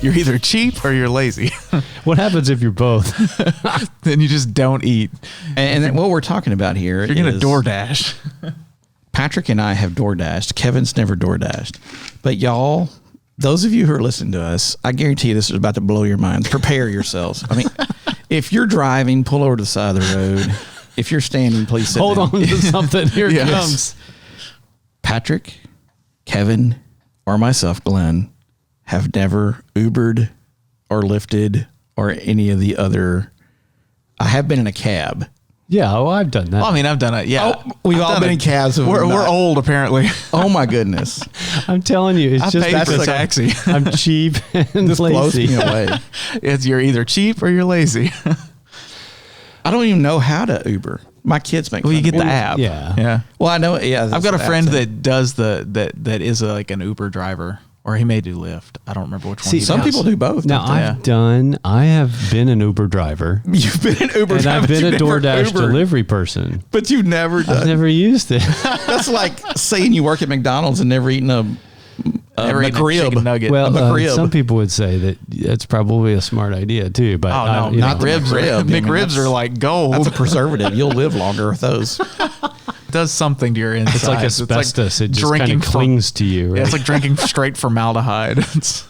You're either cheap or you're lazy. What happens if you're both? Then you just don't eat. And then what we're talking about here You're going to DoorDash. Patrick and I have DoorDashed. Kevin's never DoorDashed. But y'all, those of you who are listening to us, I guarantee you this is about to blow your minds. Prepare yourselves. I mean, if you're driving, pull over to the side of the road. If you're standing, please sit Hold down. on to something. Here it comes. Patrick, Kevin, or myself, Glenn, have never Ubered or Lyfted or any of the other. I have been in a cab. Yeah, I've done that. Well, I mean, I've done it. Yeah. Oh, we've all been in cabs. We're old, apparently. Oh, my goodness. I'm telling you, it's just paid for because the taxi. I'm cheap and This blows lazy. me away. You're either cheap or you're lazy. I don't even know how to Uber. My kids make Well, you fun get of the me. app. Yeah. Well, I know. Yeah. I've got a that's friend the app that does that is like an Uber driver, or he may do Lyft. I don't remember which one. See, he Some does. people do both. Now, don't they? I have been an Uber driver. You've been an Uber And driver, I've been but a you've never DoorDash Ubered. delivery person. But you've never done. I've never used it. That's like saying you work at McDonald's and never eaten a Never eaten a McRib. chicken nugget. Well, McRib. some people would say that it's probably a smart idea too. But oh no, you know, McRibs are like gold. That's a preservative. You'll live longer with those. It does something to your inside. it's like asbestos. It just kind drinking of clings to you. Right? Yeah, it's like drinking straight formaldehyde.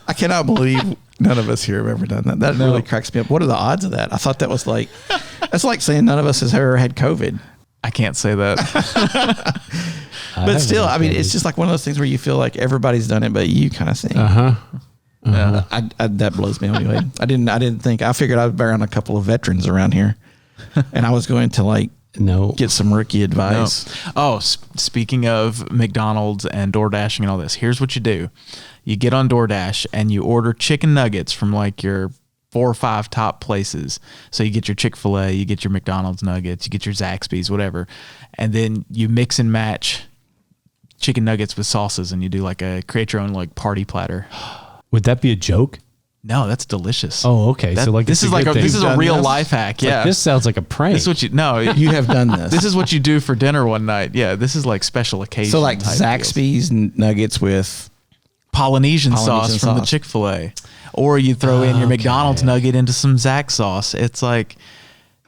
I cannot believe none of us here have ever done that. That really cracks me up. What are the odds of that? I thought that was like, that's like saying none of us has ever had COVID. I can't say that. But still, I mean, it's just like one of those things where you feel like everybody's done it, but you kind of think. Yeah. That blows me anyway. I didn't think. I figured I'd bear on a couple of veterans around here, and I was going to like get some rookie advice. No. Oh, speaking of McDonald's and DoorDashing and all this, here's what you do: you get on DoorDash and you order chicken nuggets from like your 4 or 5 top places. So you get your Chick-fil-A, you get your McDonald's nuggets, you get your Zaxby's, whatever, and then you mix and match chicken nuggets with sauces, and you do like create your own like party platter. Would that be a joke? No, that's delicious. Oh, okay. So like this is like this is a real life hack. Yeah, like, this sounds like a prank. This is what You have done this. This is what you do for dinner one night. Yeah, this is like special occasion. So like type Zaxby's nuggets with Polynesian sauce from the Chick-fil-A, or you throw in your McDonald's nugget into some Zax sauce. It's like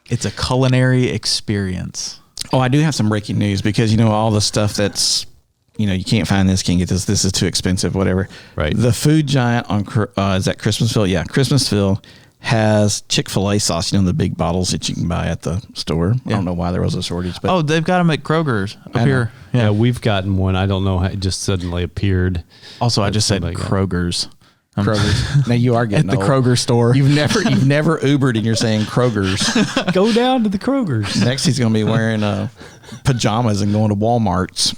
it's a culinary experience. Oh, I do have some breaking news because all the stuff that's you can't find this, can't get this. This is too expensive, whatever. Right. The food giant on is that Christmasville? Yeah, Christmasville has Chick-fil-A sauce. The big bottles that you can buy at the store. Yeah. I don't know why there was a shortage, but they've got them at Kroger's up here. Yeah, we've gotten one. I don't know how it just suddenly appeared. Also, I just said Kroger's. Kroger's. Now you are getting at the old. Kroger store. You've never Ubered and you're saying Kroger's. Go down to the Kroger's. Next, he's going to be wearing pajamas and going to Walmart's.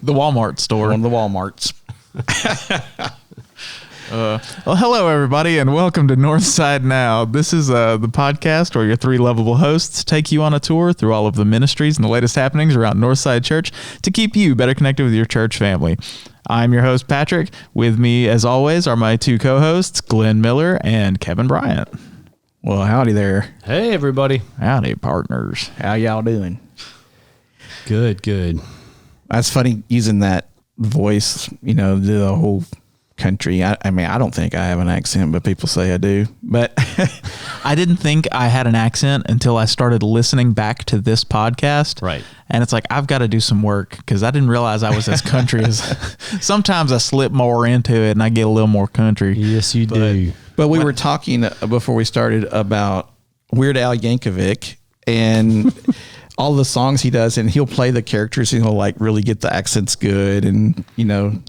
The Walmart store. One of the Walmarts. Well, hello, everybody, and welcome to Northside Now. This is the podcast where your 3 lovable hosts take you on a tour through all of the ministries and the latest happenings around Northside Church to keep you better connected with your church family. I'm your host, Patrick. With me, as always, are my 2 co-hosts, Glenn Miller and Kevin Bryant. Well, howdy there. Hey, everybody. Howdy, partners. How y'all doing? Good. That's funny using that voice, the whole country. I mean, I don't think I have an accent, but people say I do. But I didn't think I had an accent until I started listening back to this podcast. Right. And it's like, I've got to do some work because I didn't realize I was as country as sometimes I slip more into it and I get a little more country. Yes, you do. But we were talking before we started about Weird Al Yankovic and all the songs he does, and he'll play the characters and he'll like really get the accents good. And,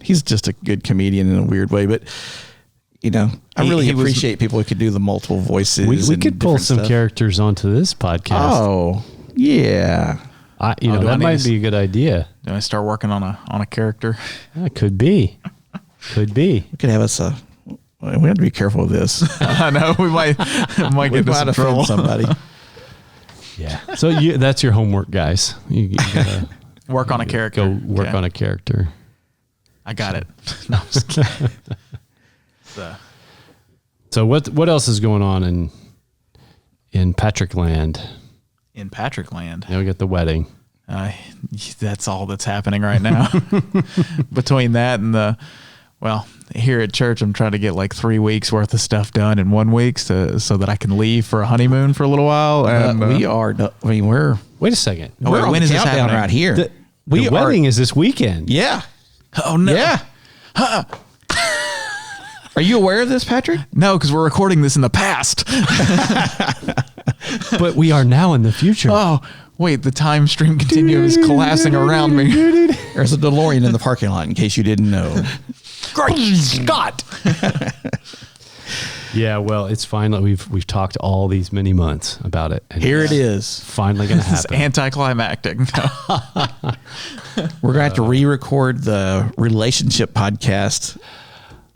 he's just a good comedian in a weird way, but I really appreciate people who could do the multiple voices. We could pull some characters onto this podcast. Oh yeah. That might be a good idea. Do I start working on a character? Could be. We could have us we have to be careful with this. I know we might get into some trouble. Somebody. Yeah. So that's your homework, guys. You gotta work on a character. Go work on a character. I got it. No, I'm just kidding. So what else is going on in Patrick Land? In Patrick Land, we got the wedding. That's all that's happening right now. Between that and Well, here at church, I'm trying to get like 3 weeks worth of stuff done in 1 week so that I can leave for a honeymoon for a little while. And we're Wait a second. we're on when the is this countdown happening? right here. The wedding is this weekend. Yeah. oh no, Yeah. Are you aware of this, Patrick? no, because we're recording this in the past. But we are now in the future. Oh, wait, the time stream continuum is collapsing around me. There's a DeLorean in the parking lot, in case you didn't know. Great Scott. Yeah, well, it's finally we've talked all these many months about it. And Here it it's is. finally going to It's happen. anticlimactic. We're going to have to re-record the relationship podcast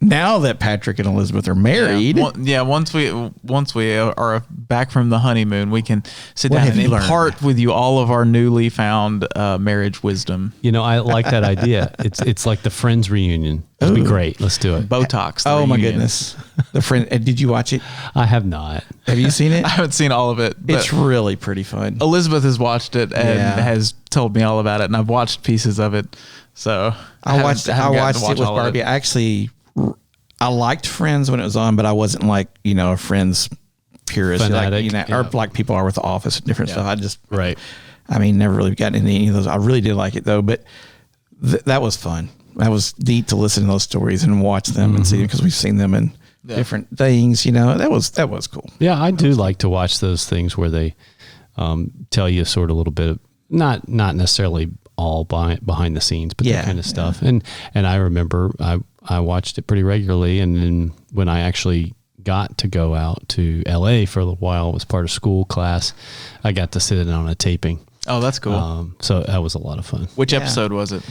now that Patrick and Elizabeth are married. Once we are back from the honeymoon, we can sit What down have and you learned? impart with you all of our newly found marriage wisdom. You know, I like that idea. It's like the Friends reunion. It'd be great. Let's do it. Botox. the Oh my reunion. goodness. The friend, did you watch it? I have not. Have you seen it? I haven't seen all of it. But It's really pretty fun. Elizabeth has watched it and Yeah. has told me all about it, and I've watched pieces of it. So I watched haven't gotten to it watch with all of Barbie. I liked Friends when it was on, but I wasn't like, a Friends purist, Fanatic, or yeah. like people are with The Office and different stuff. Right. Never really gotten into any of those. I really did like it though, but that was fun. That was neat to listen to those stories and watch them and see, because we've seen them in different things. That was cool. Yeah, I do like to watch those things where they tell you sort of a little bit of not necessarily all behind the scenes, but that kind of stuff. And I remember I watched it pretty regularly, and then when I actually got to go out to LA for a little while, it was part of school class, I got to sit in on a taping. Oh, that's cool. So that was a lot of fun. Which episode was it?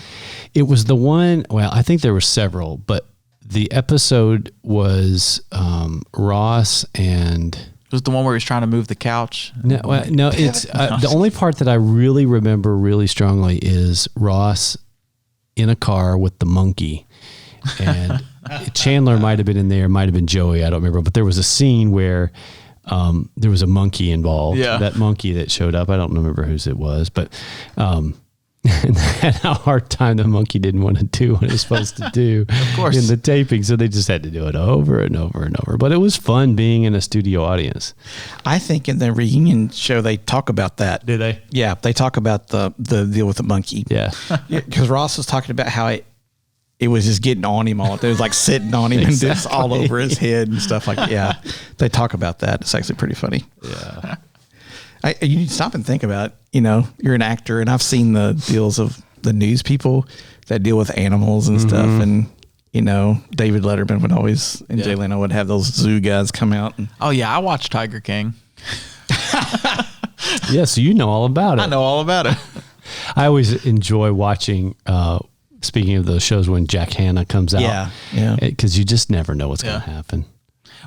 It was the one, well, I think there were several, but the episode was Ross and... It was the one where he was trying to move the couch. No, it's the only part that I really remember really strongly is Ross in a car with the monkey, and Chandler might have been in there, might have been Joey, I don't remember, but there was a scene where there was a monkey involved. Yeah. That monkey that showed up, I don't remember whose it was, but and they had a hard time. The monkey didn't want to do what it was supposed to do in the taping, so they just had to do it over and over and over. But it was fun being in a studio audience. I think in the reunion show they talk about that. Do they? Yeah, they talk about the deal with the monkey. Yeah. Because Ross was talking about how it was just getting on him all. It was like sitting on him and just all over his head and stuff like that. Yeah, they talk about that. It's actually pretty funny. Yeah. You need to stop and think about it. You're an actor, and I've seen the deals of the news people that deal with animals and stuff. And, David Letterman would always, and Jay Leno would have those zoo guys come out. And, Oh, yeah. I watched Tiger King. Yeah, so you know all about it. I know all about it. I always enjoy watching, speaking of those shows, when Jack Hanna comes out. Yeah. Because you just never know what's going to happen.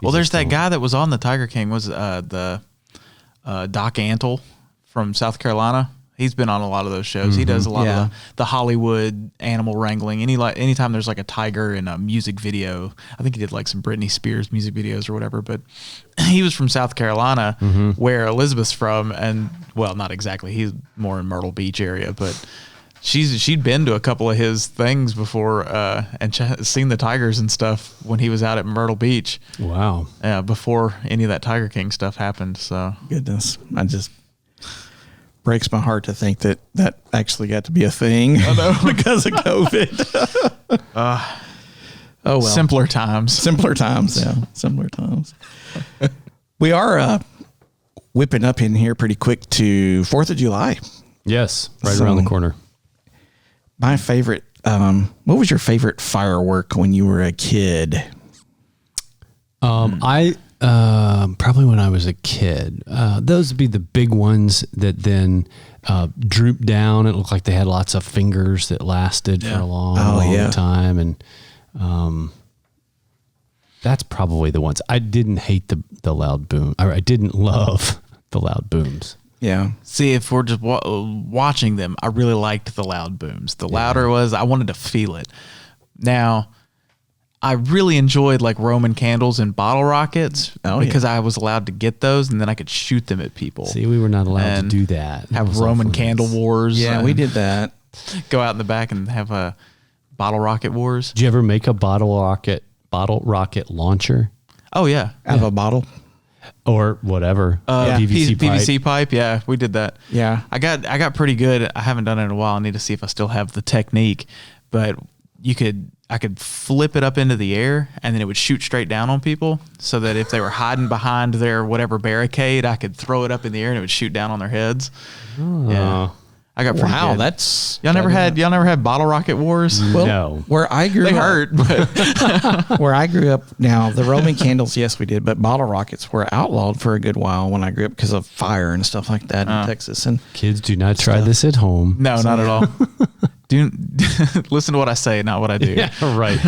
Well, there's that guy that was on the Tiger King, was the Doc Antle from South Carolina. He's been on a lot of those shows. He does a lot of the Hollywood animal wrangling. Anytime there's like a tiger in a music video, I think he did like some Britney Spears music videos or whatever, but he was from South Carolina where Elizabeth's from, and well, not exactly. He's more in Myrtle Beach area, but she'd been to a couple of his things before and seen the tigers and stuff when he was out at Myrtle Beach. Wow. Before any of that Tiger King stuff happened. So Goodness. I just breaks my heart to think that actually got to be a thing because of COVID. Oh, well. simpler times. Simpler times. Yeah. Simpler times. We are whipping up in here pretty quick to 4th of July. Yes, right So- around the corner. My favorite, what was your favorite firework when you were a kid? I probably when I was a kid, those would be the big ones that then drooped down. It looked like they had lots of fingers that lasted for a long time, and that's probably the ones. I didn't hate the loud boom. I didn't love the loud booms. Yeah. See, if we're just watching them, I really liked the loud booms. The louder was, I wanted to feel it. Now, I really enjoyed like Roman candles and bottle rockets because I was allowed to get those, and then I could shoot them at people. See, we were not allowed to And do that. Have It was Roman off-limits. candle wars. Yeah, we did that. Go out in the back and have Bottle Rocket Wars. Did you ever make a bottle rocket launcher Oh yeah, Out of a bottle. or whatever? PVC pipe. Yeah, we did that. Yeah. I got pretty good. I haven't done it in a while. I need to see if I still have the technique. But I could flip it up into the air, and then it would shoot straight down on people, so that if they were hiding behind their whatever barricade, I could throw it up in the air and it would shoot down on their heads. Yeah, I got pretty good. That's Y'all never had Bottle Rocket Wars? well, No. where I grew They up, hurt, but where I grew up. Now the Roman candles, yes, we did, but bottle rockets were outlawed for a good while when I grew up because of fire and stuff like that in Texas. And Kids, do not try this at home. no, not at all. Listen to what I say, not what I do. Yeah, right.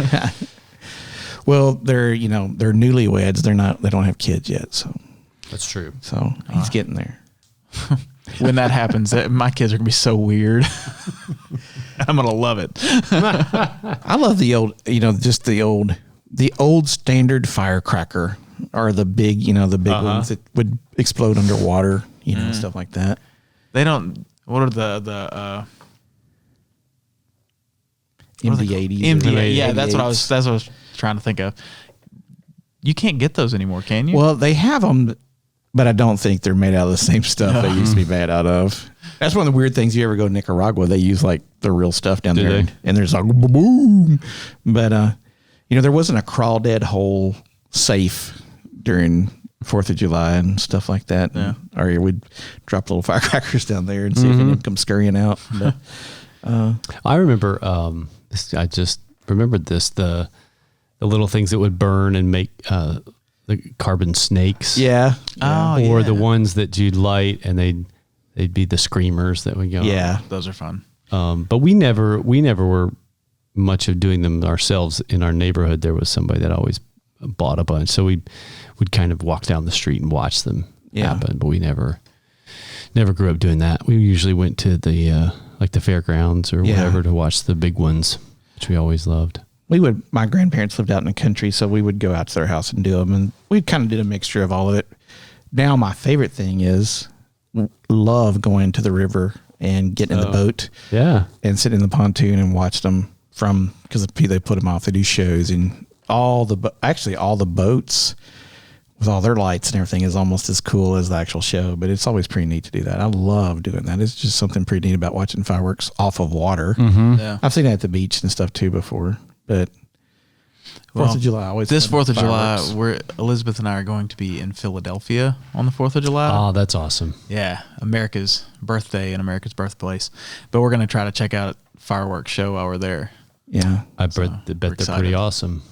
well, they're newlyweds. They don't have kids yet, so That's true. he's getting there. When that happens, my kids are gonna be so weird. I'm gonna love it. I love the old, the old standard firecracker, or the big, ones that would explode underwater, stuff like that. They don't. What are the MD-80s. MD? Yeah, that's what I was trying to think of. You can't get those anymore, can you? Well, they have them, but I don't think they're made out of the same stuff they used to be made out of. That's one of the weird things. You ever go to Nicaragua, they use like the real stuff down there. they? And there's like boom. But, there wasn't a crawdad hole safe during 4th of July and stuff like that. Yeah. Or we'd drop little firecrackers down there and see if anyone come scurrying out. But, I remember, I just remembered this, the little things that would burn and make the carbon snakes. yeah. Or the ones that you'd light and they'd be the screamers that would go. Yeah. Those are fun. But we never were much of doing them ourselves in our neighborhood. There was somebody that always bought a bunch. So we'd kind of walk down the street and watch them happen, but we never grew up doing that. We usually went to the, like the fairgrounds or whatever to watch the big ones, which we always loved. My grandparents lived out in the country, so we would go out to their house and do them, and we kind of did a mixture of all of it. Now, my favorite thing is love going to the river and getting in the boat and sitting in the pontoon and watch them because they put them off. They do shows, and all the boats with all their lights and everything is almost as cool as the actual show, but it's always pretty neat to do that. I love doing that. It's just something pretty neat about watching fireworks off of water. Mm-hmm. Yeah. I've seen that at the beach and stuff too before, but 4th of July always. This fun 4th of fireworks. July, Elizabeth and I are going to be in Philadelphia on the 4th of July. Oh, that's awesome. Yeah, America's birthday and America's birthplace. But we're going to try to check out a fireworks show while we're there. Yeah. I bet they're pretty awesome.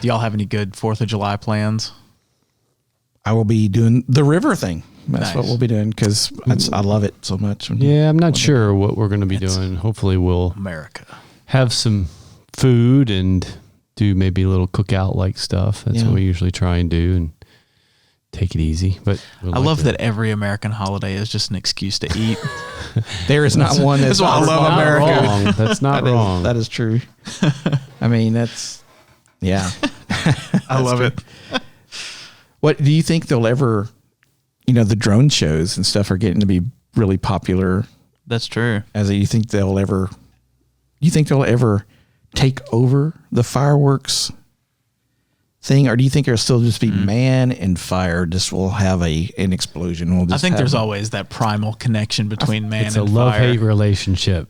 Do y'all have any good 4th of July plans? I will be doing the river thing. That's Nice. what we'll be doing because I love it so much. Yeah, I'm not sure what we're going to be doing. Hopefully we'll America. have some food and do maybe a little cookout like stuff. That's what we usually try and do and take it easy. But I love that every American holiday is just an excuse to eat. There is not one that's why I love America. Wrong. That's not wrong. That is true. I mean, I love it. What do you think they'll ever, the drone shows and stuff are getting to be really popular. That's true. You think they'll ever take over the fireworks thing, or do you think it'll still just be man and fire just will have an explosion? I think there's always that primal connection between man it's and a fire. love-hate relationship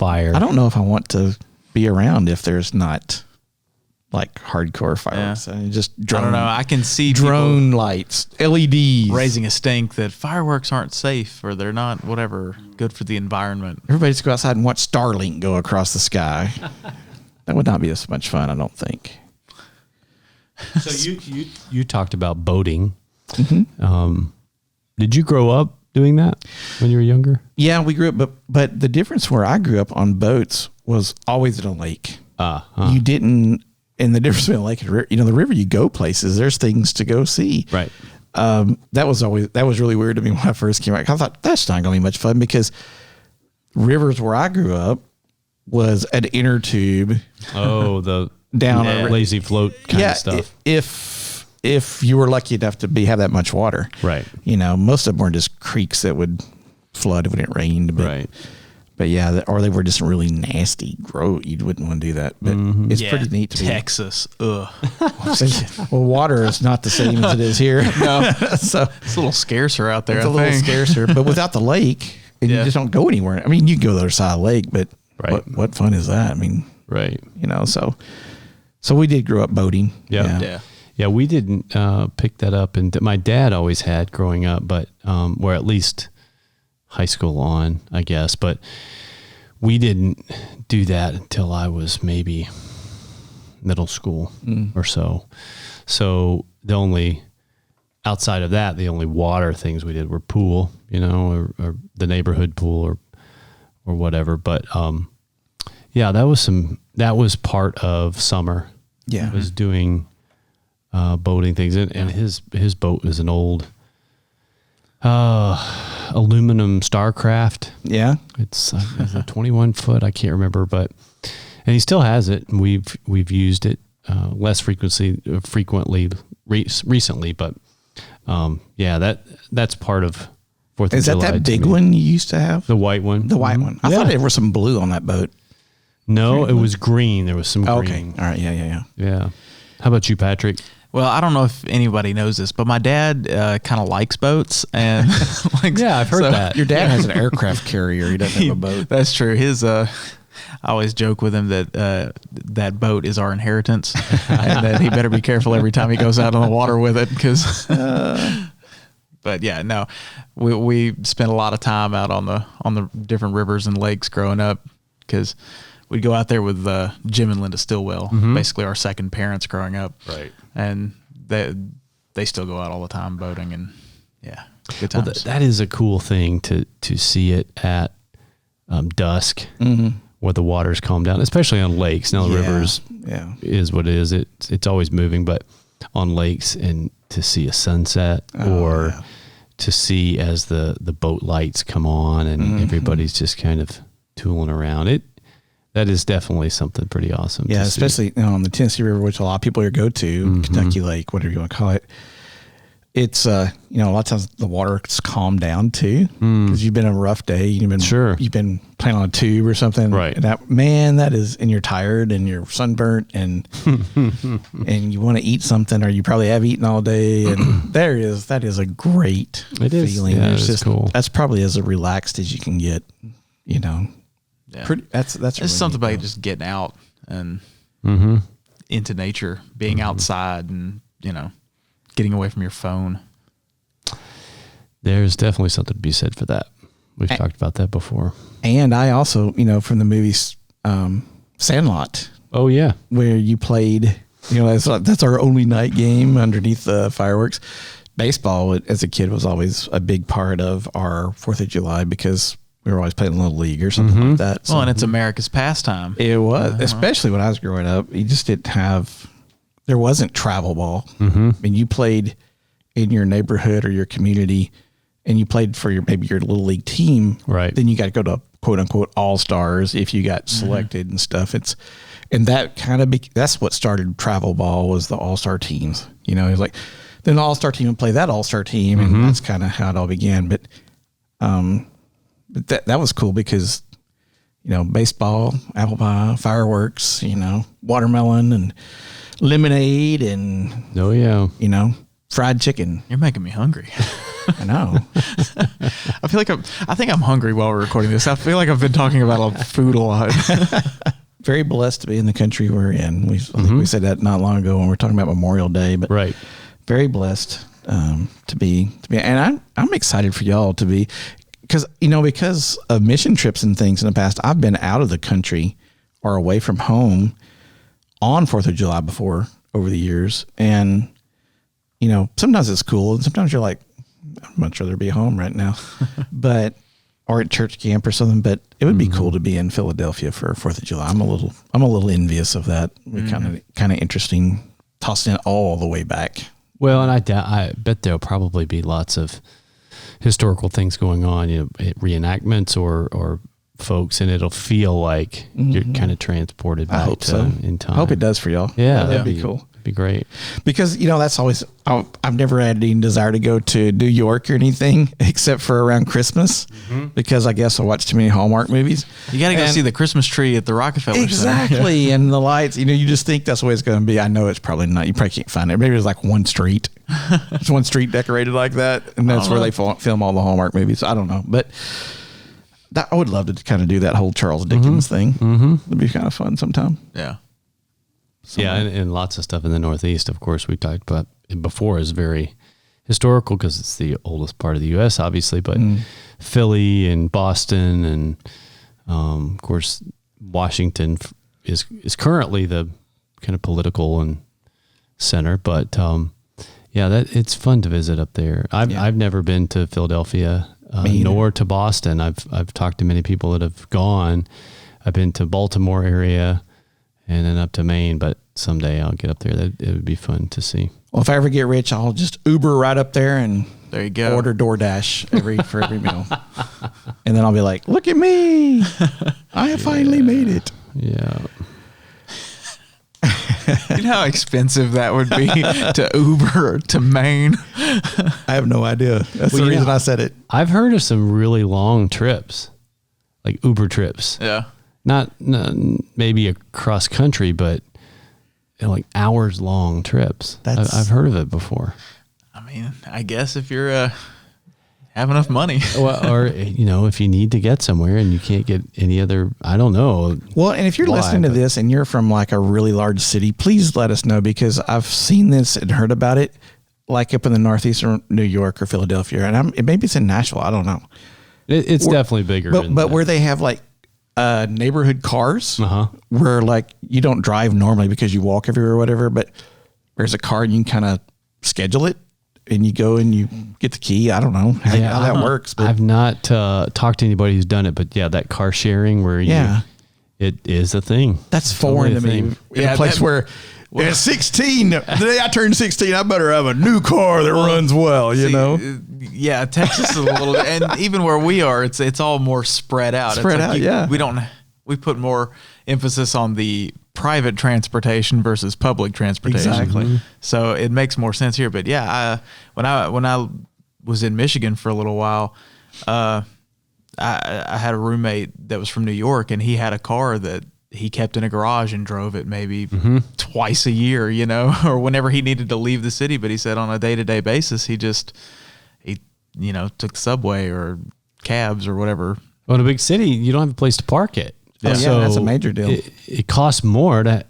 fire. I don't know if I want to be around if there's not like hardcore fireworks. Yeah. I mean, just I don't know. I can see drone people lights, LEDs, raising a stink that fireworks aren't safe or they're not whatever good for the environment. Everybody just go outside and watch Starlink go across the sky. That would not be as much fun, I don't think. So you talked about boating. Mm-hmm. Did you grow up doing that when you were younger? Yeah, we grew up, but the difference where I grew up on boats was always at a lake. You didn't. And the difference between a lake and a river, the river, you go places, there's things to go see. Right. That was really weird to me when I first came out. I thought that's not going to be much fun because rivers where I grew up was an inner tube. Oh, the down lazy float kind of stuff. If you were lucky enough to have that much water. Right. Most of them were just creeks that would flood when it rained. But But yeah, or they were just really nasty, gross. You wouldn't want to do that. But it's pretty neat to be. Texas. Ugh. Well, water is not the same as it is here. No. So it's a little scarcer out there. it's a little scarcer. But without the lake, and you just don't go anywhere. I mean, you can go to the other side of the lake, but what fun is that? I mean, so we did grow up boating. Yeah. We didn't pick that up, and my dad always had growing up, but or at least high school on, I guess. But we didn't do that until I was maybe middle school or so. So the only outside of that, the only water things we did were pool, or the neighborhood pool or whatever. But that was part of summer. Yeah, was doing boating things, and his boat is an old aluminum Starcraft. Yeah, it's a 21 foot. I can't remember, and he still has it. And we've used it less frequently recently, but that's part of 4th of July. Is that big one you used to have? The white one. The white one. I thought there was some blue on that boat. No, it was green. There was some green. Okay. All right. Yeah. How about you, Patrick? Well, I don't know if anybody knows this, but my dad kind of likes boats, and I've heard that. Your dad has an aircraft carrier. He doesn't have a boat. That's true. His I always joke with him that that boat is our inheritance, and that he better be careful every time he goes out on the water with it, because. But yeah, no, we spent a lot of time out on the different rivers and lakes growing up, because we'd go out there with Jim and Linda Stillwell, basically our second parents growing up. Right. And they still go out all the time boating, and good times. Well, that is a cool thing to see it at dusk, where the water's calmed down, especially on lakes. Now the rivers is what it is. It's always moving, but on lakes, and to see a sunset to see as the boat lights come on and everybody's just kind of tooling around. That is definitely something pretty awesome. Yeah, especially on the Tennessee River, which a lot of people here go to, Kentucky Lake, whatever you want to call it. It's a lot of times the water's calmed down too, because you've been a rough day. You've been playing on a tube or something, right? And that is, and you're tired and you're sunburnt and and you want to eat something, or you probably have eaten all day, and that is a great feeling. Yeah, it's just cool. That's probably as relaxed as you can get. Yeah. That's it's really something about just getting out and into nature, being outside, and getting away from your phone. There's definitely something to be said for that. We've talked about that before. And I also, from the movies, Sandlot. Oh yeah, where you played. That's our only night game underneath the fireworks. Baseball, as a kid, was always a big part of our 4th of July, because we were always playing Little League or something like that. So, and it's America's pastime. It was, especially when I was growing up. You just didn't have, there wasn't travel ball. I mean, you played in your neighborhood or your community, and you played for maybe your Little League team. Right. Then you got to go to quote unquote all-stars if you got selected and stuff. And that kind of, that's what started travel ball, was the all-star teams. It was like, then the all-star team would play that all-star team, and that's kind of how it all began. But that was cool, because, baseball, apple pie, fireworks, watermelon and lemonade and, fried chicken. You're making me hungry. I know. I think I'm hungry while we're recording this. I feel like I've been talking about food a lot. Very blessed to be in the country we're in. I think we said that not long ago when we were talking about Memorial Day, but very blessed to be, and I'm excited for y'all to be. Because of mission trips and things in the past, I've been out of the country or away from home on 4th of July before over the years. And, sometimes it's cool, and sometimes you're like, I'd much rather be home right now, or at church camp or something. But it would be cool to be in Philadelphia for 4th of July. I'm a little envious of that. Kind of interesting, tossing it all the way back. Well, and I bet there'll probably be lots of historical things going on, reenactments or folks, and it'll feel like you're kind of transported back in time. I hope it does for y'all. Yeah, that'd be cool. be great. Because, that's always, I've never had any desire to go to New York or anything except for around Christmas because I guess I watch too many Hallmark movies. You got to go see the Christmas tree at the Rockefeller Center. Exactly. And the lights, you just think that's the way it's going to be. I know it's probably not. You probably can't find it. Maybe there's like one street. There's one street decorated like that. And that's where they film all the Hallmark movies. I don't know. But I would love to kind of do that whole Charles Dickens thing. It'd be kind of fun sometime. Yeah. Yeah, and lots of stuff in the Northeast, of course, we talked about before is very historical because it's the oldest part of the U.S., obviously, but Philly and Boston and, of course, Washington is currently the kind of political and center, but it's fun to visit up there. I've never been to Philadelphia nor to Boston. I've talked to many people that have gone. I've been to Baltimore area and then up to Maine, but someday I'll get up there. It would be fun to see. Well, if I ever get rich, I'll just Uber right up there and there you go. Order DoorDash for every meal. And then I'll be like, look at me. I have finally made it. Yeah. You know how expensive that would be to Uber to Maine? I have no idea. That's the reason I said it. I've heard of some really long trips, like Uber trips. Yeah. Not maybe across country, but like hours long trips. I've heard of it before. I mean, I guess if you're have enough money, or if you need to get somewhere and you can't get any other, I don't know. Well, and if you're listening to this and you're from like a really large city, please let us know because I've seen this and heard about it, like up in the northeastern New York or Philadelphia, and maybe it's in Nashville. I don't know. It's definitely bigger, but where they have like neighborhood cars where like you don't drive normally because you walk everywhere or whatever, but there's a car and you can kind of schedule it and you go and you get the key. I don't know how that works. But I've not talked to anybody who's done it, but that car sharing where it is a thing. That's foreign to me. In a place where at 16, the day I turned 16, I better have a new car that runs well, Yeah, Texas is a little, and even where we are, it's all more spread out. We put more emphasis on the private transportation versus public transportation. Exactly. So it makes more sense here. But when I was in Michigan for a little while, I had a roommate that was from New York, and he had a car that he kept in a garage and drove it maybe twice a year, or whenever he needed to leave the city. But he said on a day-to-day basis, he took the subway or cabs or whatever. Well, in a big city, you don't have a place to park it. Yeah, so that's a major deal. It costs more to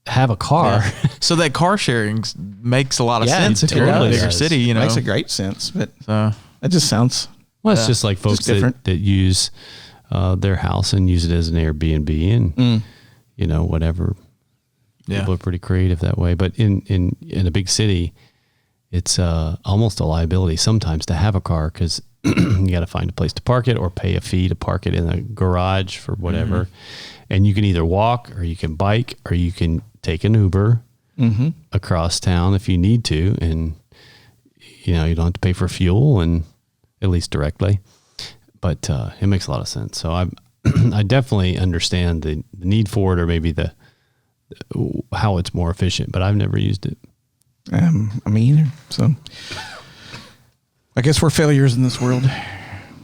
have a car. Yeah. So that car sharing makes a lot of sense if you're in a bigger city. Makes a great sense, but it just sounds. Well, it's just like folks that use their house and use it as an Airbnb and whatever. Yeah. People are pretty creative that way. But in a big city, it's almost a liability sometimes to have a car because you got to find a place to park it or pay a fee to park it in a garage for whatever. And you can either walk or you can bike or you can take an Uber across town if you need to. And, you don't have to pay for fuel and at least directly. But it makes a lot of sense. So I definitely understand the need for it or maybe how it's more efficient, but I've never used it. Me either. So I guess we're failures in this world.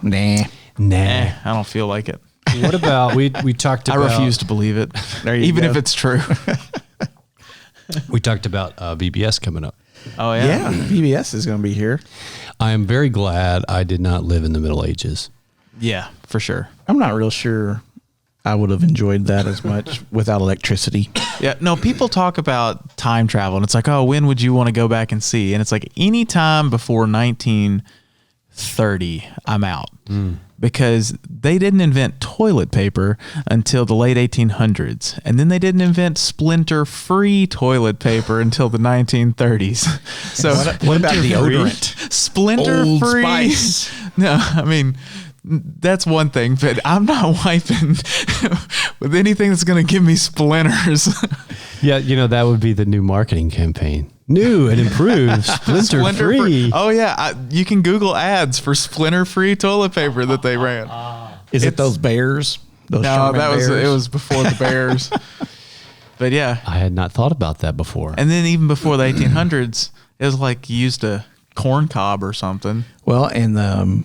Nah. I don't feel like it. What about we talked about? I refuse to believe it, even if it's true. We talked about VBS coming up. Oh yeah, VBS is going to be here. I am very glad I did not live in the Middle Ages. Yeah, for sure. I'm not real sure I would have enjoyed that as much without electricity. Yeah, no, people talk about time travel, and it's like, oh, when would you want to go back and see? And it's like any time before 1930, I'm out. Because they didn't invent toilet paper until the late 1800s. And then they didn't invent splinter-free toilet paper until the 1930s. So what about deodorant? Splinter-free? Old Spice. No, I mean, that's one thing, but I'm not wiping with anything that's going to give me splinters. Yeah, that would be the new marketing campaign. New and improved, splinter-free. Oh, yeah. You can Google ads for splinter-free toilet paper that they ran. Is it those bears? It was before the bears. But yeah. I had not thought about that before. And then even before the 1800s, it was like you used a corn cob or something. Well, and the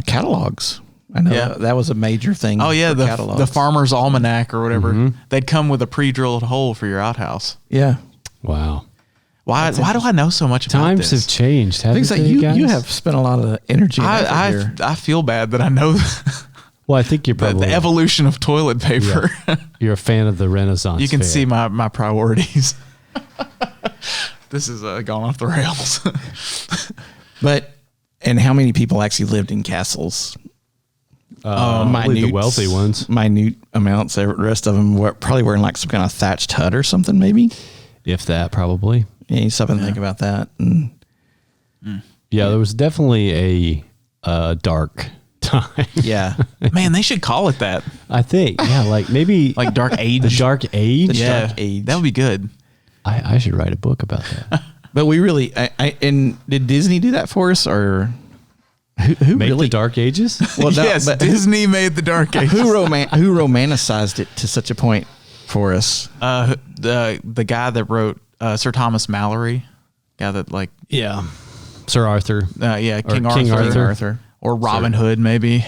catalogs. I know that was a major thing. Oh, yeah, the Farmer's Almanac or whatever. They'd come with a pre-drilled hole for your outhouse. Yeah. Wow. Why do I know so much about Times this? have changed, haven't they, guys? You have spent a lot of energy and effort here. I feel bad that I know Well, I think you're probably the evolution of toilet paper. Yeah. You're a fan of the Renaissance. You can fair. see my priorities. This is gone off the rails. And how many people actually lived in castles? The wealthy ones. Minute amounts. The rest of them probably were in like some kind of thatched hut or something, maybe. If that, probably. Yeah, you stop and think about that. And yeah, there was definitely a dark time. Yeah. Man, they should call it that. I think. Yeah, like maybe like Dark Age. The Dark Age. Dark Age. That would be good. I should write a book about that. But we really, and did Disney do that for us, or who Make really? the Dark Ages? Well, no, yes, but Disney made the Dark Age. Who romanticized it to such a point for us? The guy that wrote Sir Thomas Malory, guy that like Sir Arthur. King Arthur. Or Robin Hood, maybe.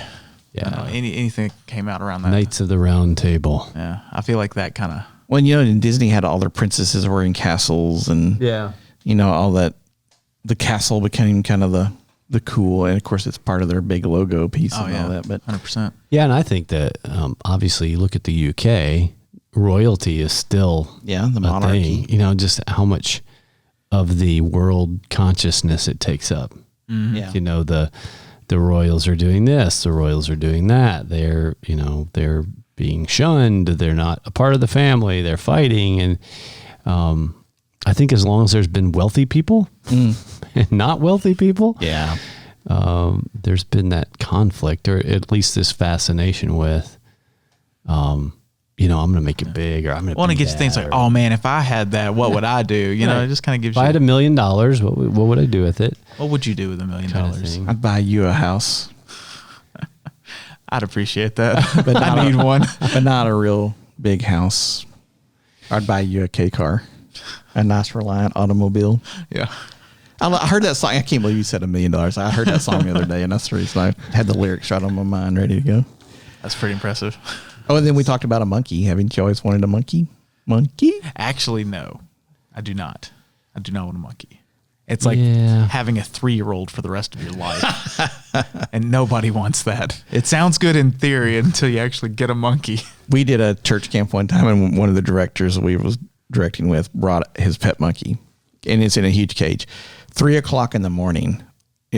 Yeah. Anything that came out around that. Knights of the Round Table. Yeah, I feel like that kind of. Well, Disney had all their princesses were in castles, and all that. The castle became kind of the cool, and of course, it's part of their big logo piece all that. But 100%. Yeah, and I think that obviously, you look at the UK, royalty is still the monarchy. Thing. Just how much of the world consciousness it takes up. Mm-hmm. Yeah. The royals are doing this, the royals are doing that. They're being shunned. They're not a part of the family. They're fighting. And I think as long as there's been wealthy people and not wealthy people, there's been that conflict, or at least this fascination with, I'm going to make it big, or I'm going to. Well, it gets things like, oh man, if I had that, what would I do? It just kind of gives you. If I had $1 million, what would I do with it? What would you do with $1 million? I'd buy you a house. I'd appreciate that, but I need one, but not a real big house. I'd buy you a K car, a nice Reliant automobile. Yeah. I heard that song. I can't believe you said $1 million. I heard that song the other day, and that's the reason I had the lyrics right on my mind, ready to go. That's pretty impressive. Oh, and then we talked about a monkey. Haven't you always wanted a monkey? Monkey? Actually, no, I do not. I do not want a monkey. It's like having a 3-year-old for the rest of your life. And nobody wants that. It sounds good in theory until you actually get a monkey. We did a church camp one time, and one of the directors we was directing with brought his pet monkey, and it's in a huge cage. 3:00 in the morning,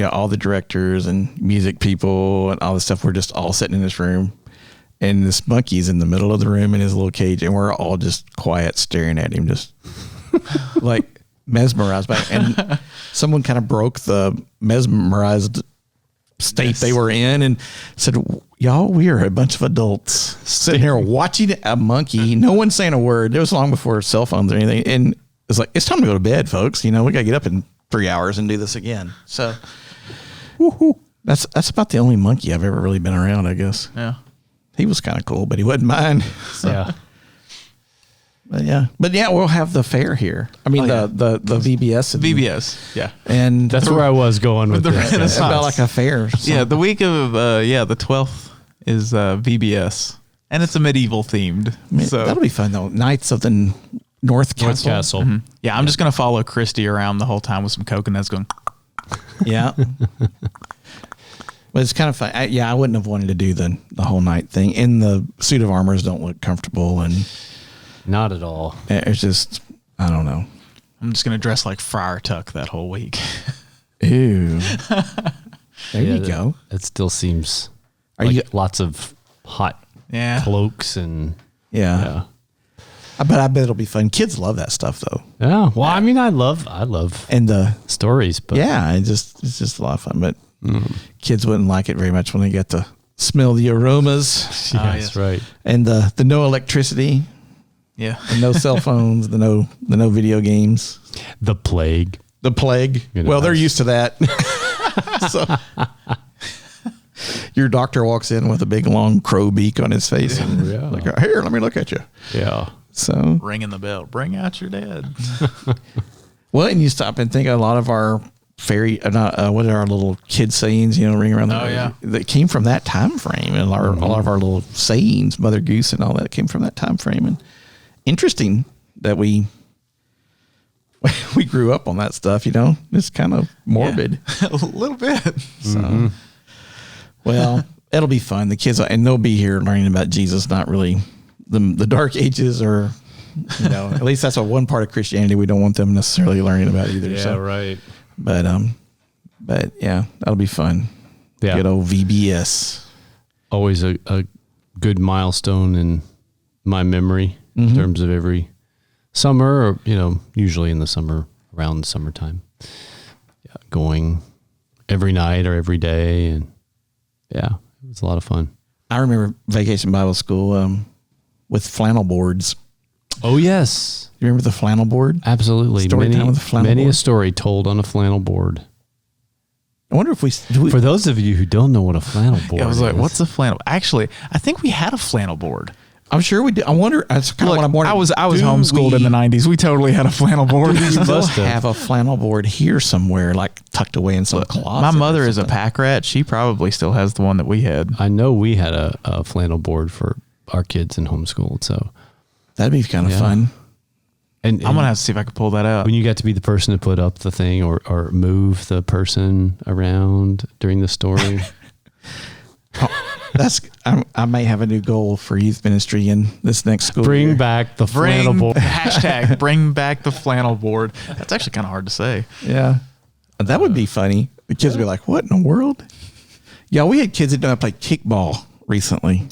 all the directors and music people and all this stuff, we're just all sitting in this room. And this monkey's in the middle of the room in his little cage, and we're all just quiet staring at him, just like mesmerized by it. And someone kind of broke the mesmerized state they were in and said, y'all, we are a bunch of adults sitting here watching a monkey. No one's saying a word. It was long before cell phones or anything. And it's like, it's time to go to bed, folks. We got to get up in 3 hours and do this again. So that's about the only monkey I've ever really been around, I guess. Yeah. He was kind of cool, but he wasn't mine. So. Yeah. But we'll have the fair here. I mean, the VBS. VBS. Yeah. And that's where I was going with this. It's about like a fair. Yeah. The week of, the 12th is VBS, and it's a medieval themed. So that'll be fun though. Knights of the North Castle. Mm-hmm. Yeah. I'm just going to follow Christy around the whole time with some coconuts going. Yeah. But it's kind of fun. I wouldn't have wanted to do the whole night thing. And the suit of armors don't look comfortable, and not at all. It's just, I don't know. I'm just gonna dress like Friar Tuck that whole week. Ew. There you go. It still seems lots of hot cloaks and But I bet it'll be fun. Kids love that stuff though. Yeah. Well, I mean, I love and the stories, but it's just a lot of fun. But kids wouldn't like it very much when they get to smell the aromas. Yes, right. And the no electricity. Yeah. And no cell phones, the no video games. The plague. Well, they're used to that. So your doctor walks in with a big long crow beak on his face and like, here, let me look at you. Yeah. So ringing the bell, bring out your dad. well, and you stop and think a lot of our what are our little kid sayings, ring around that came from that time frame, and a lot of our little sayings, Mother Goose and all that came from that time frame. And interesting that we grew up on that stuff, it's kind of morbid. Yeah. A little bit. So, well, it'll be fun. The kids, and they'll be here learning about Jesus, not really the dark ages, or, at least that's one part of Christianity we don't want them necessarily learning about either. Yeah, so. right. But yeah, that'll be fun. Yeah. Good old VBS. Always a good milestone in my memory in terms of every summer, or, usually in the summer, around the summertime. Yeah, going every night or every day. And yeah, it was a lot of fun. I remember Vacation Bible School with flannel boards. Oh, yes. You remember the flannel board? Absolutely. Story time with the flannel many board. a story told on a flannel board. I wonder if we For those of you who don't know what a flannel board is. I was like, what's a flannel? Actually, I think we had a flannel board. I'm sure we did. I wonder. That's kind of what I'm wondering. I was homeschooled in the 90s. We totally had a flannel board. We still have a flannel board here somewhere, like tucked away in some closet. My mother is a pack rat. She probably still has the one that we had. I know we had a flannel board for our kids in homeschooled, so that'd be kind of fun. And I'm gonna have to see if I can pull that out. When you got to be the person to put up the thing or move the person around during the story. I may have a new goal for youth ministry in this next school Bring year. back the flannel board. Hashtag bring back the flannel board. That's actually kind of hard to say. Yeah. That would be funny. The kids would be like, what in the world? Yeah, we had kids that don't play kickball recently.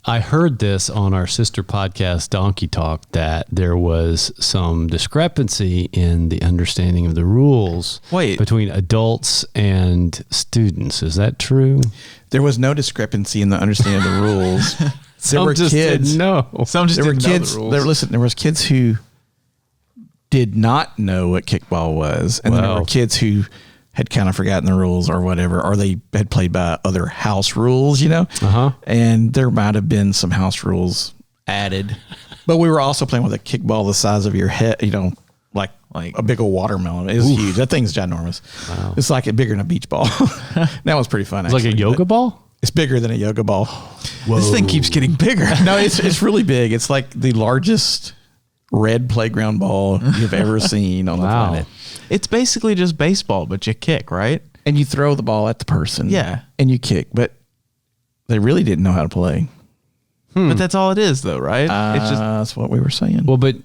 I heard this on our sister podcast, Donkey Talk, that there was some discrepancy in the understanding of the rules between adults and students. Is that true? There was no discrepancy in the understanding of the rules. Some were just kids. Didn't know. Some just didn't know the rules. There was kids who did not know what kickball was, and there were kids who had kind of forgotten the rules or whatever, or they had played by other house rules, and there might have been some house rules added. But we were also playing with a kickball the size of your head, like a big old watermelon. It was huge. That thing's ginormous. Wow. It's like bigger than a beach ball. That was pretty fun. It's like a yoga ball? It's bigger than a yoga ball. Whoa. This thing keeps getting bigger. No, it's really big. It's like the largest red playground ball you've ever seen on the planet. It's basically just baseball, but you kick, right? And you throw the ball at the person. Yeah. And you kick, but they really didn't know how to play. But that's all it is, though, right? It's just that's what we were saying. Well, but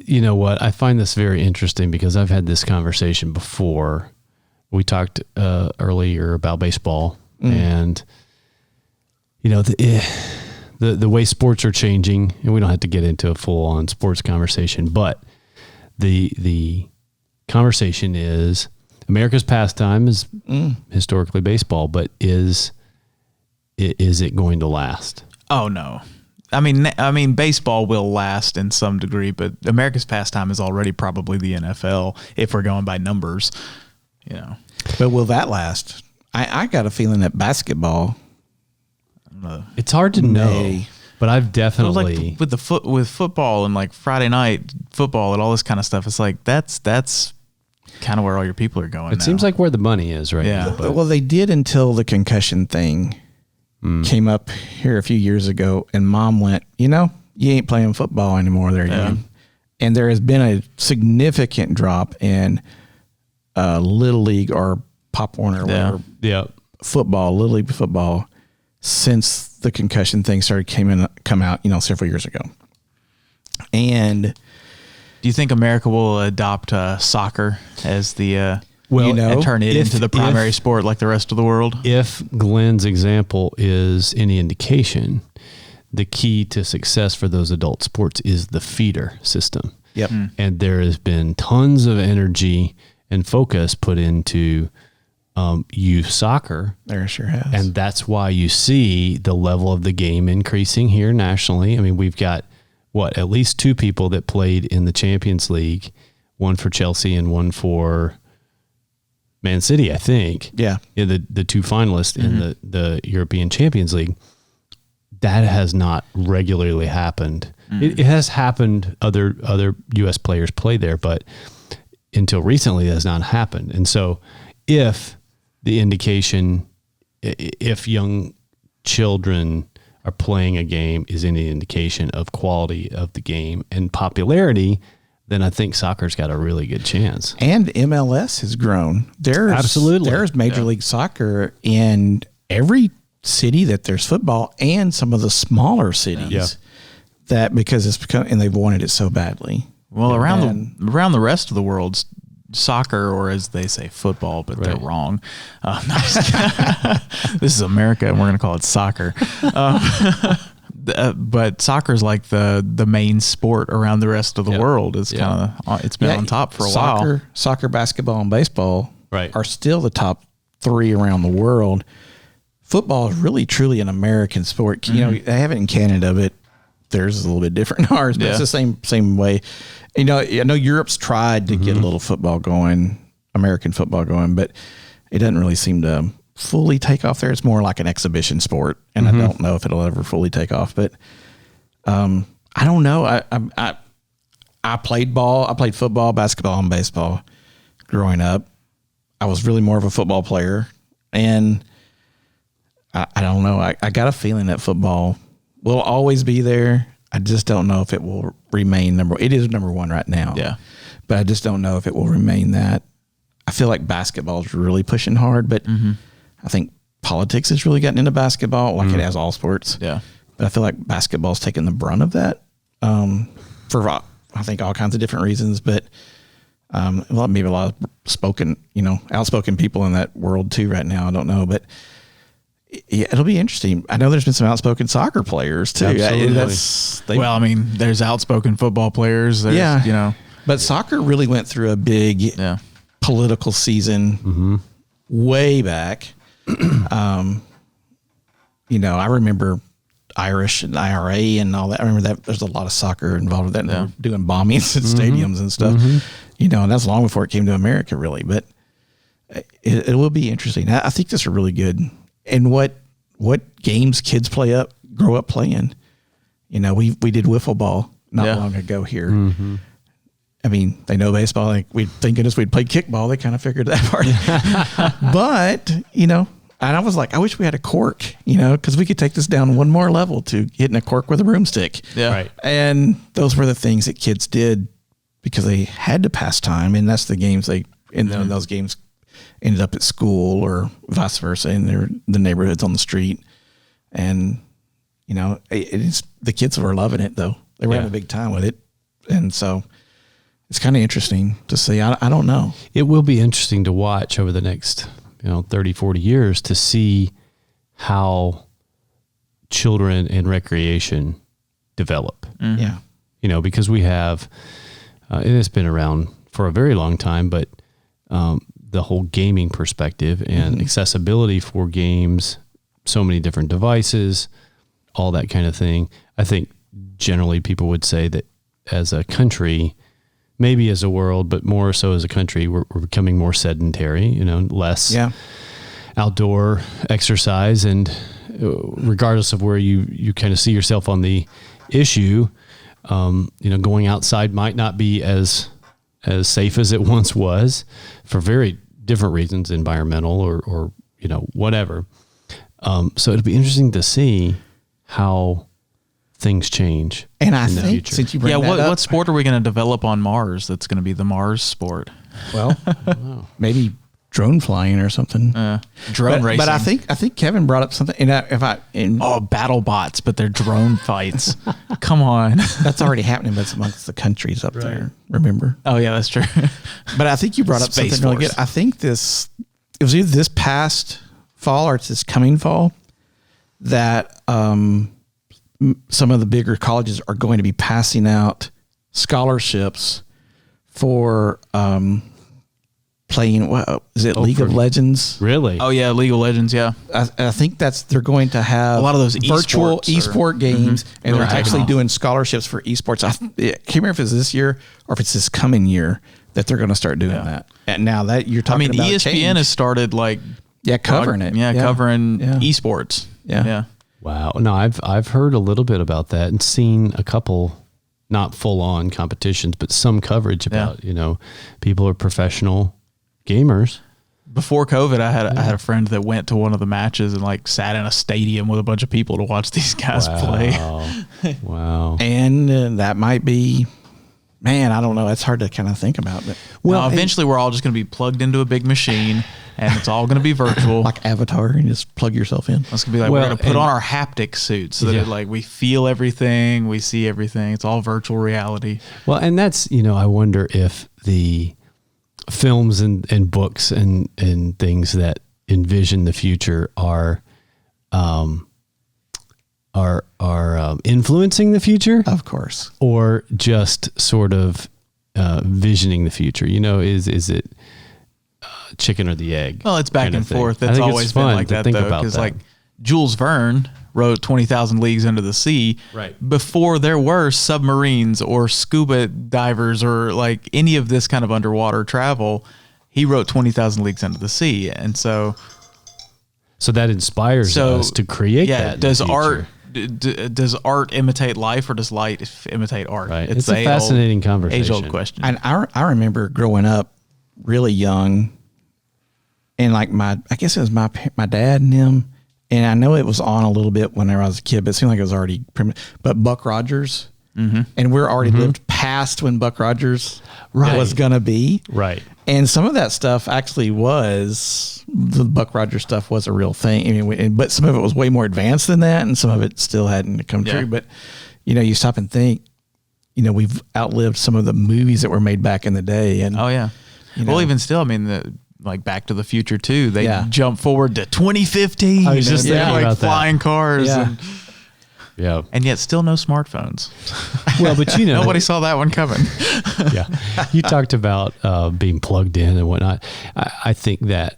you know what? I find this very interesting because I've had this conversation before. We talked earlier about baseball and, the way sports are changing, and we don't have to get into a full-on sports conversation, but the conversation is America's pastime is historically baseball, but is it going to last? Oh no. I mean, baseball will last in some degree, but America's pastime is already probably the NFL if we're going by numbers, But will that last? I got a feeling that basketball. It's hard to know, but I've definitely with football and like Friday night football and all this kind of stuff. It's like that's kind of where all your people are going. It seems like where the money is right now. But. Well, they did until the concussion thing came up here a few years ago, and Mom went, you ain't playing football anymore there, young. And there has been a significant drop in Little League or Pop Warner or whatever. Football, Little League football, since the concussion thing started come out, several years ago. And do you think America will adopt soccer as the and turn it into the primary sport like the rest of the world? If Glenn's example is any indication, the key to success for those adult sports is the feeder system. Yep. And there has been tons of energy and focus put into youth soccer. There sure has. And that's why you see the level of the game increasing here nationally. I mean, we've got at least two people that played in the Champions League, one for Chelsea and one for Man City, I think. Yeah. The two finalists in the European Champions League. That has not regularly happened. It has happened. Other U.S. players play there, but until recently, that has not happened. And so, if young children are playing a game is any indication of quality of the game and popularity, then I think soccer's got a really good chance. And MLS has grown. There's Major League Soccer in every city that there's football, and some of the smaller cities that because it's become, and they've wanted it so badly. Well, around the rest of the world, soccer, or as they say, football, but they're wrong. This is America, and we're going to call it soccer. But soccer is like the main sport around the rest of the world. It's kind of it's been on top for a while. Soccer, basketball, and baseball are still the top three around the world. Football is really truly an American sport. You know, they have it in Canada, but theirs is a little bit different than ours. But it's the same way. You know, I know Europe's tried to get a little football going, American football going, but it doesn't really seem to fully take off there. It's more like an exhibition sport, and I don't know if it'll ever fully take off. But I don't know. I played ball. I played football, basketball, and baseball growing up. I was really more of a football player, and I don't know. I got a feeling that football will always be there. I just don't know if it will remain it is number one right now. Yeah. But I just don't know if it will remain that. I feel like basketball is really pushing hard, but I think politics has really gotten into basketball, like it has all sports. Yeah. But I feel like basketball's taking the brunt of that for, I think, all kinds of different reasons. But maybe a lot of outspoken people in that world too right now. I don't know. But yeah, it'll be interesting. I know there's been some outspoken soccer players too. Absolutely. Well, I mean, there's outspoken football players. There's, but soccer really went through a big political season way back. I remember Irish and IRA and all that. I remember that there's a lot of soccer involved with that. And they were doing bombings at stadiums and stuff, and that's long before it came to America really, but it will be interesting. I think this are really good. And what games kids grow up playing. We did wiffle ball not long ago here. I mean, they know baseball. Like thank goodness we'd played kickball. They kind of figured that part. But, and I was like, I wish we had a cork, because we could take this down one more level to hitting a cork with a broomstick. Yeah. Right. And those were the things that kids did because they had to pass time. And that's the games those games ended up at school or vice versa in the neighborhoods on the street. And, the kids were loving it though. They were having a big time with it. And so it's kind of interesting to see. I don't know. It will be interesting to watch over the next, 30, 40 years to see how children and recreation develop. Yeah. Because we have, it has been around for a very long time, but the whole gaming perspective and accessibility for games, so many different devices, all that kind of thing. I think generally people would say that as a country, maybe as a world, but more so as a country, we're becoming more sedentary, less outdoor exercise. And regardless of where you kind of see yourself on the issue, going outside might not be as safe as it once was for very different reasons, environmental or whatever. So it'll be interesting to see how things change. And I think since you bring that up, what sport are we going to develop on Mars that's going to be the Mars sport? Well, maybe drone flying or something. Drone racing. But I think Kevin brought up something. Battle bots, but they're drone fights. Come on, that's already happening. But it's amongst the countries up there. Remember? Oh yeah, that's true. But I think you brought up something really good. I think it was either this past fall or it's this coming fall that some of the bigger colleges are going to be passing out scholarships for playing. What is it? League of Legends. Really? Oh yeah, League of Legends. Yeah, I think they're going to have a lot of those virtual esport games, and really they're actually doing scholarships for esports. I can't remember if it's this year or if it's this coming year, that they're going to start doing that. And now that you're talking about ESPN has started like covering it. Covering esports. Yeah. Wow. No, I've heard a little bit about that and seen a couple, not full on competitions, but some coverage about, people are professional gamers. Before COVID, I had a friend that went to one of the matches and like sat in a stadium with a bunch of people to watch these guys play. Wow. And that might be, man, I don't know. It's hard to kind of think about. But eventually we're all just going to be plugged into a big machine and it's all going to be virtual. Like Avatar, and just plug yourself in. It's going to be like, we're going to put on our haptic suits so that we feel everything, we see everything. It's all virtual reality. Well, and that's, I wonder if the films and books and things that envision the future are influencing the future, of course, or just sort of visioning the future. Is it chicken or the egg? Well, it's back and forth. It's always been like that, though, because like Jules Verne wrote 20,000 Leagues Under the Sea before there were submarines or scuba divers or like any of this kind of underwater travel. He wrote 20,000 Leagues Under the Sea. And so that inspires us to create that. Does art imitate life, or does life imitate art? Right. It's a fascinating conversation. Age-old question. And I remember growing up really young, and like I guess it was my dad and him, and I know it was on a little bit whenever I was a kid, but it seemed like it was already but Buck Rogers, and we're already lived past when Buck Rogers was going to be. Right. And some of that stuff actually the Buck Rogers stuff was a real thing. But some of it was way more advanced than that, and some of it still hadn't come true. But, you stop and think, we've outlived some of the movies that were made back in the day. And well, even still, like Back to the Future 2, they jump forward to 2015. I was just thinking about flying cars. And yet still no smartphones. Well, but nobody saw that one coming. You talked about being plugged in and whatnot. I think that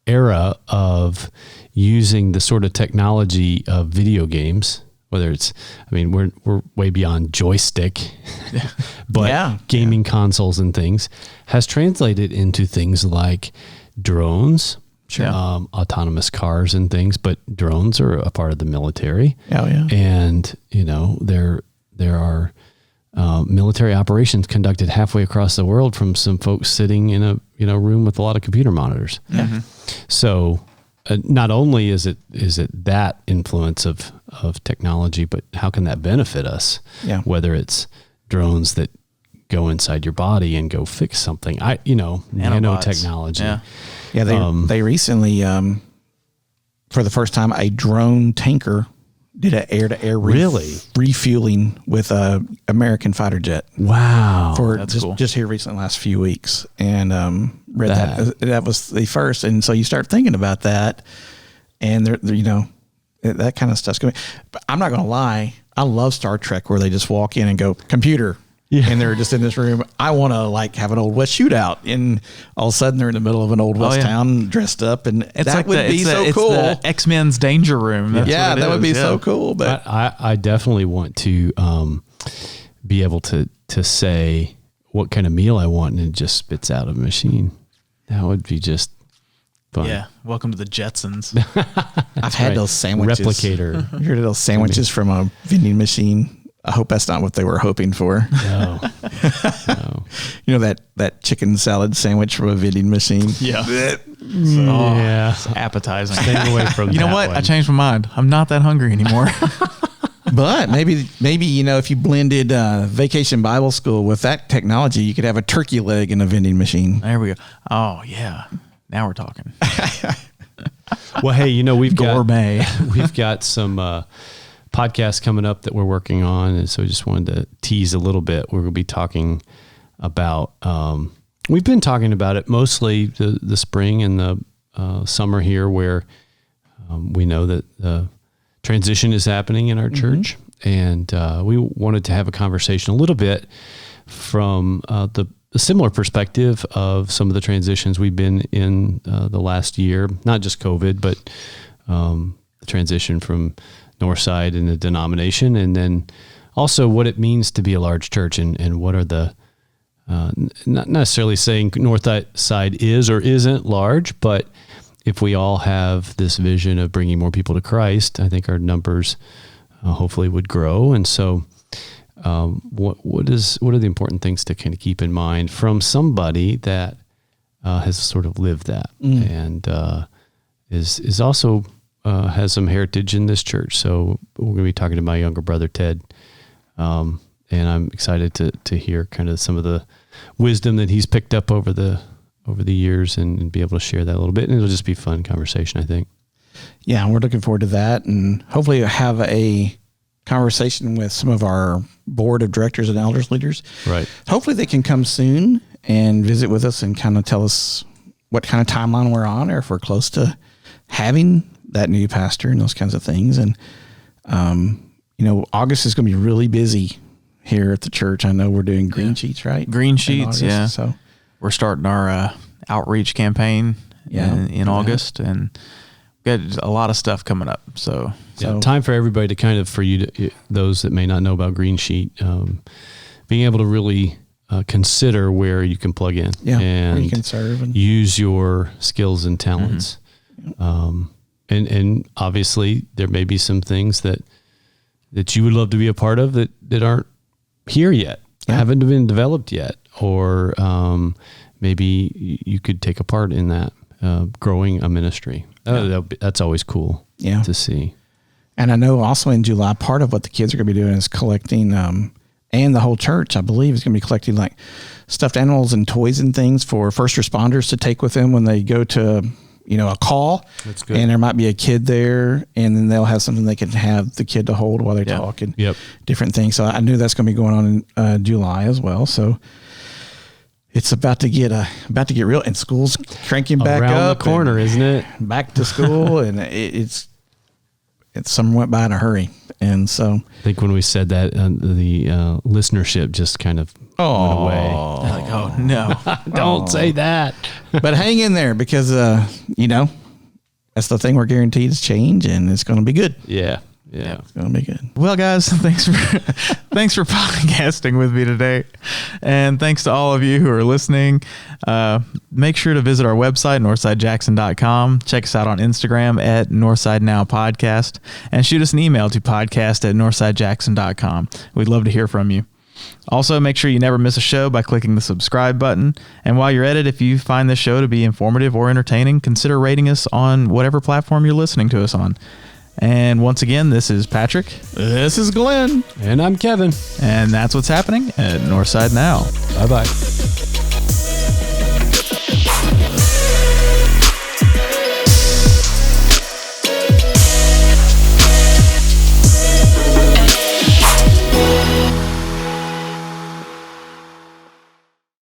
era of using the sort of technology of video games, whether it's, we're way beyond joystick, but gaming consoles and things, has translated into things like drones, autonomous cars and things, but drones are a part of the military. Oh yeah. And, there are military operations conducted halfway across the world from some folks sitting in a room with a lot of computer monitors. Mm-hmm. So not only is it that influence of technology, but how can that benefit us? Yeah. Whether it's drones that go inside your body and go fix something, nanotechnology. Yeah, they recently, for the first time, a drone tanker did an air-to-air refueling with a American fighter jet. Wow, That's cool. Just here recently, last few weeks, and read that was the first. And so you start thinking about that, and that kind of stuff's going. But I'm not going to lie, I love Star Trek, where they just walk in and go computer. Yeah. And they're just in this room. I want to have an Old West shootout, and all of a sudden they're in the middle of an Old West town dressed up, and that would be so cool. It's the X-Men's Danger Room. That would be so cool. But I definitely want to be able to say what kind of meal I want, and it just spits out of a machine. That would be just fun. Yeah. Welcome to the Jetsons. I've had those sandwiches. Replicator. You heard of those sandwiches from a vending machine? I hope that's not what they were hoping for. No. That chicken salad sandwich from a vending machine. Yeah. It's appetizing. Staying away from You know what? I changed my mind. I'm not that hungry anymore. But maybe if you blended Vacation Bible School with that technology, you could have a turkey leg in a vending machine. There we go. Oh, yeah. Now we're talking. Well, hey, we've gourmet. We've got some podcast coming up that we're working on, and so I just wanted to tease a little bit. We're going to be talking about we've been talking about it mostly the spring and the summer here, where we know that the transition is happening in our church, and we wanted to have a conversation a little bit from the similar perspective of some of the transitions we've been in the last year, not just COVID, but the transition from Northside in the denomination, and then also what it means to be a large church, and what are the not necessarily saying Northside is or isn't large, but if we all have this vision of bringing more people to Christ, I think our numbers hopefully would grow. And so what are the important things to kind of keep in mind from somebody that has sort of lived that and is also has some heritage in this church. So we're going to be talking to my younger brother, Ted, and I'm excited to hear kind of some of the wisdom that he's picked up over the years and be able to share that a little bit. And it'll just be a fun conversation, I think. Yeah, we're looking forward to that, and hopefully have a conversation with some of our board of directors and elders leaders. Right. Hopefully they can come soon and visit with us and kind of tell us what kind of timeline we're on, or if we're close to having that new pastor and those kinds of things. And, August is going to be really busy here at the church. I know we're doing green sheets, right? Green sheets. August, yeah. So we're starting our outreach campaign in August, and we've got a lot of stuff coming up. So time for everybody to kind of, for you to, those that may not know about Green Sheet, being able to really consider where you can plug in and where you can serve and use your skills and talents. And obviously there may be some things that you would love to be a part of that aren't here yet, haven't been developed yet, or maybe you could take a part in that, growing a ministry. That's always cool to see. And I know also in July, part of what the kids are going to be doing is collecting, and the whole church, I believe, is going to be collecting like stuffed animals and toys and things for first responders to take with them when they go to, a call. That's good. And there might be a kid there, and then they'll have something they can have the kid to hold while they talk and different things. So I knew that's going to be going on in July as well. So it's about to get real, and school's cranking back around up the corner, isn't it? Back to school, and it's summer went by in a hurry. And so I think when we said that, the listenership just kind of went away. Like, oh no, don't say that. But hang in there, because that's the thing we're guaranteed is change, and it's going to be good. Yeah. It's going to be good. Well, guys, thanks for podcasting with me today, and thanks to all of you who are listening. Make sure to visit our website, northsidejackson.com. Check us out on Instagram at Northside Now Podcast, and shoot us an email to podcast@northsidejackson.com. We'd love to hear from you. Also, make sure you never miss a show by clicking the subscribe button. And while you're at it, if you find this show to be informative or entertaining, consider rating us on whatever platform you're listening to us on. And once again, this is Patrick. This is Glenn. And I'm Kevin. And that's what's happening at Northside Now. Bye-bye.